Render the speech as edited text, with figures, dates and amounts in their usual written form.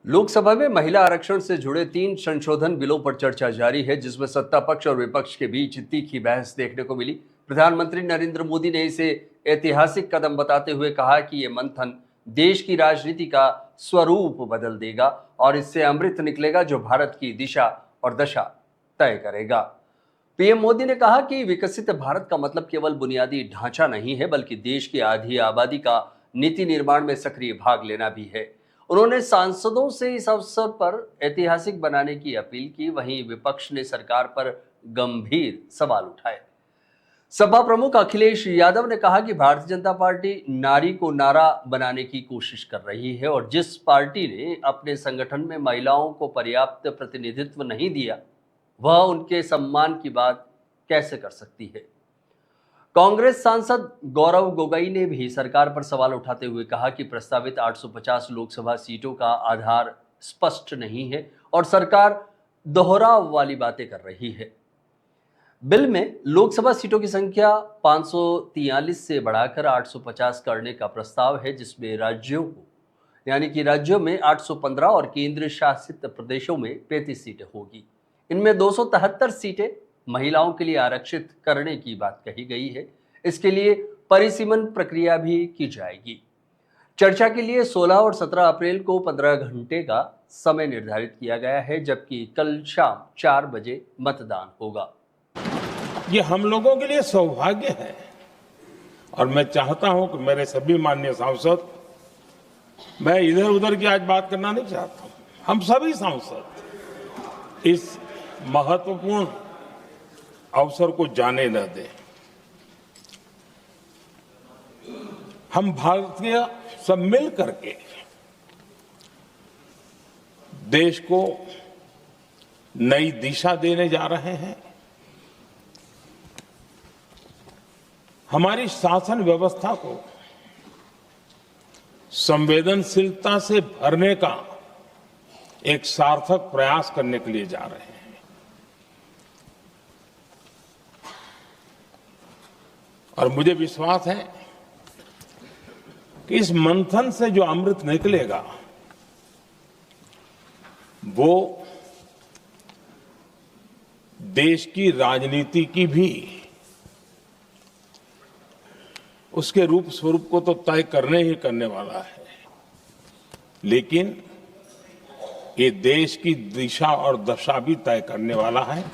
लोकसभा में महिला आरक्षण से जुड़े 3 संशोधन बिलों पर चर्चा जारी है, जिसमें सत्ता पक्ष और विपक्ष के बीच तीखी बहस देखने को मिली। प्रधानमंत्री नरेंद्र मोदी ने इसे ऐतिहासिक कदम बताते हुए कहा कि ये मंथन देश की राजनीति का स्वरूप बदल देगा और इससे अमृत निकलेगा जो भारत की दिशा और दशा तय करेगा। पीएम मोदी ने कहा कि विकसित भारत का मतलब केवल बुनियादी ढांचा नहीं है, बल्कि देश की आधी आबादी का नीति निर्माण में सक्रिय भाग लेना भी है। उन्होंने सांसदों से इस अवसर पर ऐतिहासिक बनाने की अपील की। वहीं विपक्ष ने सरकार पर गंभीर सवाल उठाए। सपा प्रमुख अखिलेश यादव ने कहा कि भारतीय जनता पार्टी नारी को नारा बनाने की कोशिश कर रही है और जिस पार्टी ने अपने संगठन में महिलाओं को पर्याप्त प्रतिनिधित्व नहीं दिया, वह उनके सम्मान की बात कैसे कर सकती है। कांग्रेस सांसद गौरव गोगोई ने भी सरकार पर सवाल उठाते हुए कहा कि प्रस्तावित 850 लोकसभा सीटों का आधार स्पष्ट नहीं है और सरकार दोहराव वाली बातें कर रही है। बिल में लोकसभा सीटों की संख्या 543 से बढ़ाकर 850 करने का प्रस्ताव है, जिसमें राज्यों को यानी कि राज्यों में 815 और केंद्र शासित प्रदेशों में 35 सीटें होगी। इनमें 273 सीटें महिलाओं के लिए आरक्षित करने की बात कही गई है। इसके लिए परिसीमन प्रक्रिया भी की जाएगी। चर्चा के लिए 16 और 17 अप्रैल को 15 घंटे का समय निर्धारित किया गया है, जबकि कल शाम 4 बजे मतदान होगा। ये हम लोगों के लिए सौभाग्य है और मैं चाहता हूं कि मेरे सभी माननीय सांसद, मैं इधर उधर की आज बात करना नहीं चाहता हूं, हम सभी सांसद इस महत्वपूर्ण अवसर को जाने न दें। हम भारतीय सब मिल करके देश को नई दिशा देने जा रहे हैं। हमारी शासन व्यवस्था को संवेदनशीलता से भरने का एक सार्थक प्रयास करने के लिए जा रहे हैं। और मुझे विश्वास है कि इस मंथन से जो अमृत निकलेगा वो देश की राजनीति की भी उसके रूप स्वरूप को तो तय करने ही करने वाला है, लेकिन ये देश की दिशा और दशा भी तय करने वाला है।